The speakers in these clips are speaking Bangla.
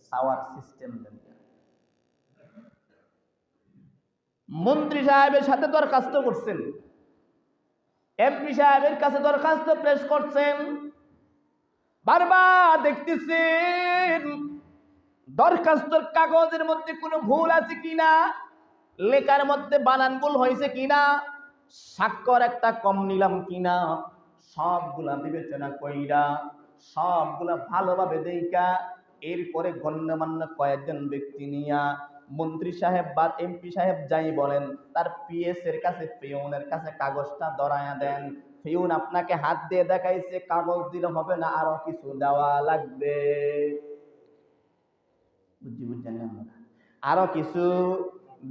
সাওয়ার সিস্টেম দেন। মন্ত্রী সাহেবের সাথে দরখাস্ত করছেন, এমপি সাহেবের কাছে দরখাস্ত পেশ করছেন, বারবার দেখতেছেন দরখাস্তর কাগজের মধ্যে কোনো ভুল আছে কিনা, লেখার মধ্যে বানান ভুল হয়েছে কিনা, স্বাক্ষর একটা কম নিলাম কিনা, সবগুলা বিবেচনা কইরা সবগুলা ভালোভাবে দেখা এরপরে গণ্যমান্য কয়েকজন ব্যক্তি নিয়া মন্ত্রী সাহেব বা এমপি সাহেব যাই বলেন তার পিএস এর কাছে, পিয়নের কাছে কাগজটা ধরায়া দেন। পিয়ন আপনাকে হাত দিয়ে দেখাইছে কাগজ দিলে হবে না, আরো কিছু দেওয়া লাগবে। বুঝছেন না? আরো কিছু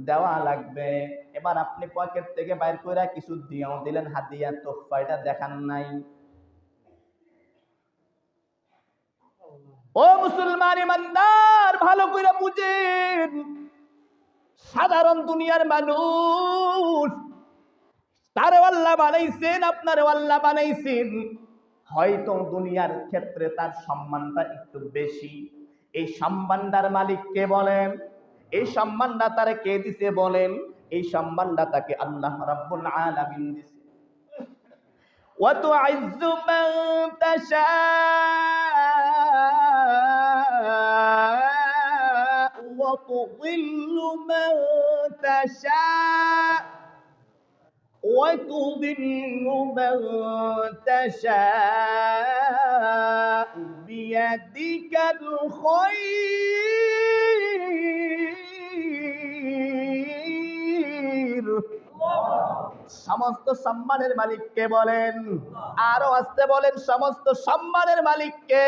দেওয়া লাগবে। এবার আপনি পকেট থেকে বাইর করে কিছু দিয়েও দিলেন, হাদিয়া তোহফা, এটা দেখান নাই। ও মুসলমান ইমানদার, ভালো করে বুঝেন, সাধারণ দুনিয়ার মানুষ তারে আল্লাহ বানাইছেন, আপনারে আল্লাহ বানাইছেন, হয়তো দুনিয়ার ক্ষেত্রে তার সম্মানটা একটু বেশি। এই সম্মানটার মালিক কে বলেন? এই সম্মানটা তারে কে দিছে বলেন? এই সম্মানটা তাকে আল্লাহ রাব্বুল আলামিন দিছে। ওয়া তু'ইজ্জু মান তাশা ওয়া তুযিল্লু মান তাশা وتضل من تشاء بيدك الخير। সমস্ত সম্মানের মালিক কে বলেন? আরো আসতে বলেন, সমস্ত সম্মানের মালিক কে?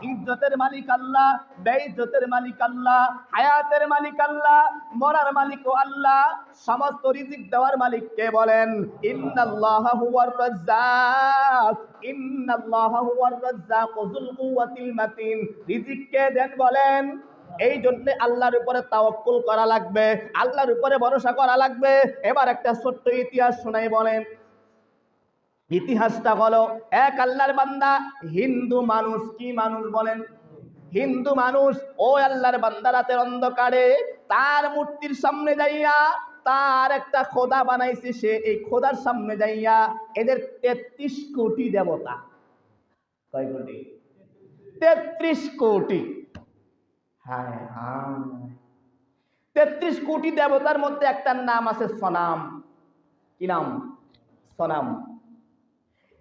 ইজ্জতের মালিক আল্লাহ, বেইজ্জতের মালিক আল্লাহ, হায়াতের মালিক আল্লাহ, মরার মালিকও আল্লাহ। সমস্ত রিজিক দেওয়ার মালিক কে বলেন? ইন্নাল্লাহা হুয়ার রাজ্জাক, ইন্নাল্লাহা হুয়ার রাজ্জাক যুল কুওয়াতিল মাতিন। রিজিক কে দেন বলেন? এই জন্য আল্লাহর উপরে তাওয়াক্কুল করা লাগবে, আল্লাহর উপরে ভরসা করা লাগবে। এবার একটা ছোট্ট ইতিহাস শোনাই বলেন। ইতিহাসটা হলো, এক আল্লাহর বান্দা হিন্দু মানুষ, কি মানুষ বলেন? হিন্দু মানুষ। ও আল্লাহর বান্দা রাতের অন্ধকারে তার মূর্তির সামনে যাইয়া, তার একটা খোদা বানাইছে, সে এই খোদার সামনে যাইয়া এদের 33 কোটি দেবতা। কয় কোটি? 33 কোটি। হ্যাঁ হ্যাঁ, 33 কোটি দেবতার মধ্যে একটা নাম আছে সনাম। কি নাম? সনাম।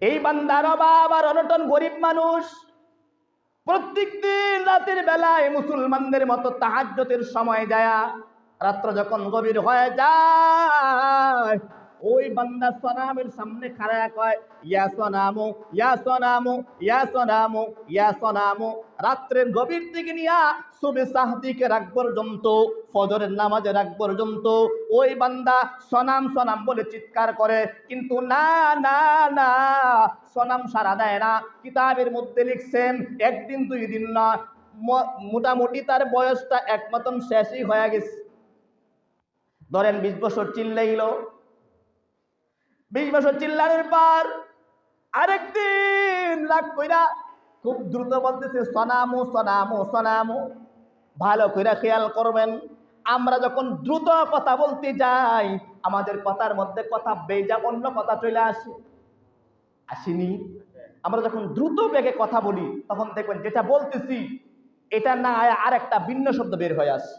এই বান্দার অভাব আর অনটন, গরিব মানুষ, প্রত্যেকদিন রাতের বেলায় মুসলমানদের মতো তাহাজ্জুদের সময় যায়, রাত্র যখন গভীর হয়ে যায়, ওই বান্দা সনামের সামনে খাড়া কয়, ইয়া সনামু, ইয়া সনামু, ইয়া সনামু, ইয়া সনামু। রাত্রের গভীর থেকে নিয়া সুবহ সাহদিকে রাখ পর্যন্ত, ফজরের নামাজে রাখ পর্যন্ত ওই বান্দা সনাম সনাম বলে চিৎকার করে, কিন্তু না না না, সনাম সাড়া দেয় না। কিতাবের মধ্যে লিখছেন একদিন দুই দিন না, মোটামুটি তার বয়সটা এক মতন শেষই হয়ে গেছে। ধরেন 20 বছর চিল্লাইল, 20 বছর চিল্লানোর পর আরেকদিন রাগ কইরা খুব দ্রুত বলতেছে সনামু সনামু সনামু। ভালো করে খেয়াল করবেন, আমরা যখন দ্রুত কথা বলতে যাই আমাদের কথার মধ্যে কথা বেজা অন্য কথা চলে আসে, আসেনি? আমরা যখন দ্রুত বেগে কথা বলি তখন দেখবেন যেটা বলতেছি এটা না আর একটা ভিন্ন শব্দ বের হয়ে আসে।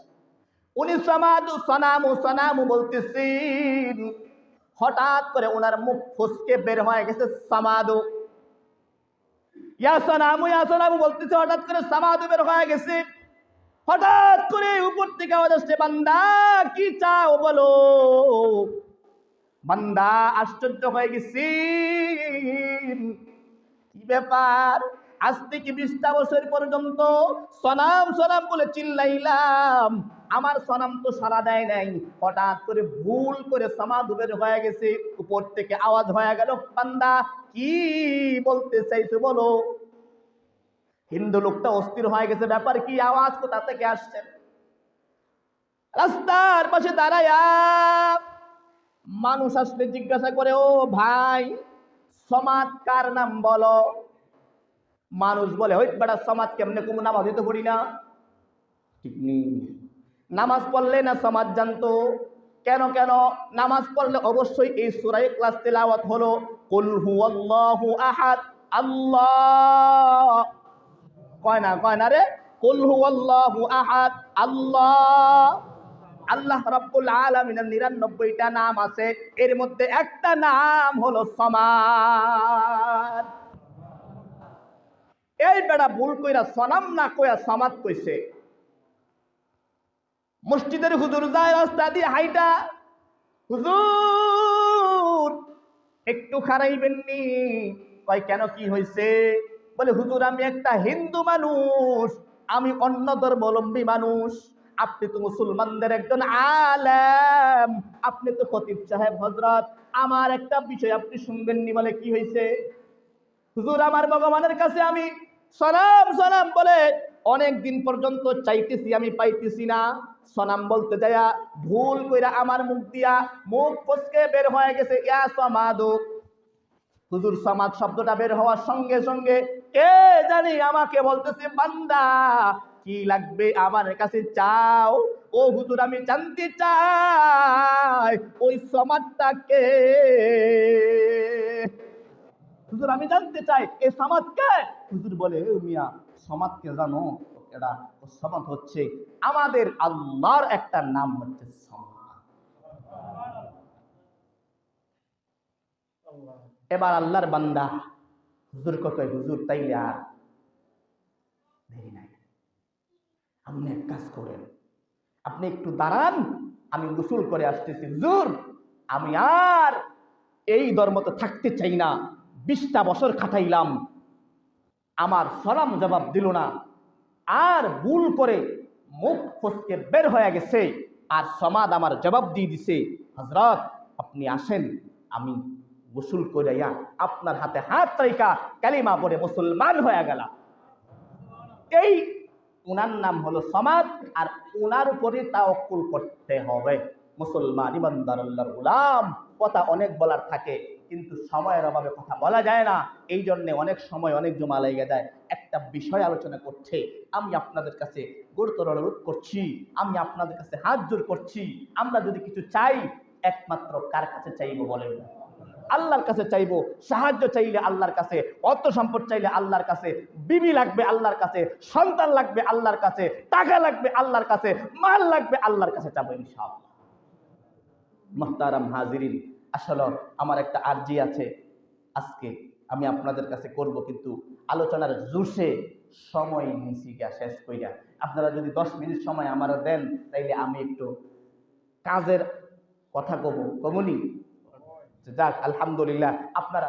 উনি সমাদু সনামু সনামু বলতেছেন, হঠাৎ করে ওনার মুখ ফসকে বের হয়ে গেছে সমাদু। ইয়া সনামু বলতেছে, হঠাৎ করে সমাদু বের হয়ে গেছে। হঠাৎ করে উপর থেকে আওয়াজ আসছে, বান্দা কি চাও বলো। বান্দা আশ্চর্য হয়ে গেছি, কি ব্যাপার? আজ থেকে 20টা বছর পর্যন্ত সনাম সনাম বলে চিল্লাইলাম, আমার সনাম তো সাড়া দেয় নাই। হঠাৎ করে ভুল করে সমাধি বের হয়ে গেছে, উপর থেকে আওয়াজ হয়ে গেল, বান্দা কি বলতে চাইছো বলো। হিন্দু লোকটা অস্থির হয়ে গেছে, ব্যাপার কি, আওয়াজ কোথা থেকে আসছে। রাস্তার পাশে দাঁড়ায়া মানুষ আসলে জিজ্ঞাসা করে, ও ভাই সমাজ কার নাম বলো। মানুষ বলে, হই বেটা সমাজ কেমনে, কোনো নামাজই তো পড়ি না। ঠিক নেই। নামাজ পড়লে না সমাজ জানতো। কেন কেন? নামাজ পড়লে অবশ্যই এই সূরা ইখলাস তেলাওয়াত হলো। কুল হুয়াল্লাহু আহাদ, আল্লাহ কয় না রে, কুল হুয়াল্লাহু আহাদ, আল্লাহ। আল্লাহ রাব্বুল আলামিনের ৯৯টা নাম আছে, এর মধ্যে একটা নাম হলো সমাদ। এই বেটা ভুল কইরা সনাম না কইয়া সমাদ কইছে। মসজিদের হুজুর যায় রাস্তা দিয়ে হাইটা, হুজুর একটু খারাইবেন নি? কয় কেন, কি হয়েছে? বলে হুজুর আমি একটা হিন্দু মানুষ, আমি অন্য ধর্মাবলম্বী মানুষ, আপনি তো মুসলমানদের একজন আলেম, আপনি তো খতিব সাহেব হযরত, আমার একটা বিষয় আপনি শুনবেন নি? বলে কি হয়েছে? হুজুর আমার ভগবানের কাছে আমি সলাম সলাম বলে অনেক দিন পর্যন্ত চাইতেছি, আমি পাইতেছি না। সনাম বলতে যায়া ভুল কইরা আমার মুখ দিয়া মুখ ফসকে বের হয়ে গেছে ইয়া সমাদু। হুজুর সমাদ শব্দটা বের হওয়ার সঙ্গে সঙ্গে কে জানি আমাকে বলতেছে, বান্দা কি লাগবে আমার কাছে চাও। ও হুজুর আমি জানতে চাই ওই সমাদটাকে। হুজুর আমি জানতে চাই এই সমাদ কে? হুজুর বলে এ মিয়া সমাদকে জানো? এটা সমাদ হচ্ছে আমাদের আল্লাহর একটা নাম, হচ্ছে সমাদ। এবার আল্লাহর বান্দা হুজুর কত, হুজুর তাইলে আর দেরি নাই, আপনি এক কাজ করেন, আপনি একটু দাঁড়ান, আমি গোসল করে আসতেছি। হুজুর আমি আর এই ধর্মতে থাকতে চাই না, 20টা বছর খাটাইলাম, আমার সালাম জবাব দিল না, আর ভুল করে মুখ ফসকে বের হয়ে গেছে, আর সমাদ আমার জবাব দিয়ে দিছে। হযরত আপনি আসেন, আমি গোসল করাইয়া আপনার হাতে হাত রাইখা কালিমা পড়ে মুসলমান হয়ে গেলাম। এই উনার নাম হলো সমাদ, আর উনার উপরে তাওয়াক্কুল করতে হবে। মুসলমান ইমানদার আল্লাহর গোলাম, কথা অনেক বলার থাকে, কিন্তু সময়ের অভাবে কথা বলা যায় না। এই জন্য অনেক সময় অনেক জমা লেগে যায়। একটা বিষয় আলোচনা করছে, আমি আপনাদের কাছে গুরুতর অনুরোধ করছি, আমি আপনাদের কাছে হাত জোর করছি, আমরা যদি কিছু চাই একমাত্র কার কাছে চাইবো বলেন? আল্লাহর কাছে চাইবো। সাহায্য চাইলে আল্লাহর কাছে, অর্থ সম্পদ চাইলে আল্লাহর কাছে, বিবি লাগবে আল্লাহর কাছে, সন্তান লাগবে আল্লাহর কাছে, টাকা লাগবে আল্লাহর কাছে, মাল লাগবে আল্লাহর কাছে চাবো ইনশাআল্লাহ। মুহতারাম হাজিরিন, আসলে আমার একটা আরজি আছে আজকে আমি আপনাদের কাছে করব, কিন্তু আলোচনার জোশে সময় নিছি গা শেষ কইরা। আপনারা যদি 10 মিনিট সময় আমার দেন তাইলে আমি একটু কাজের কথা কমনি। যাক আলহামদুলিল্লাহ, আপনারা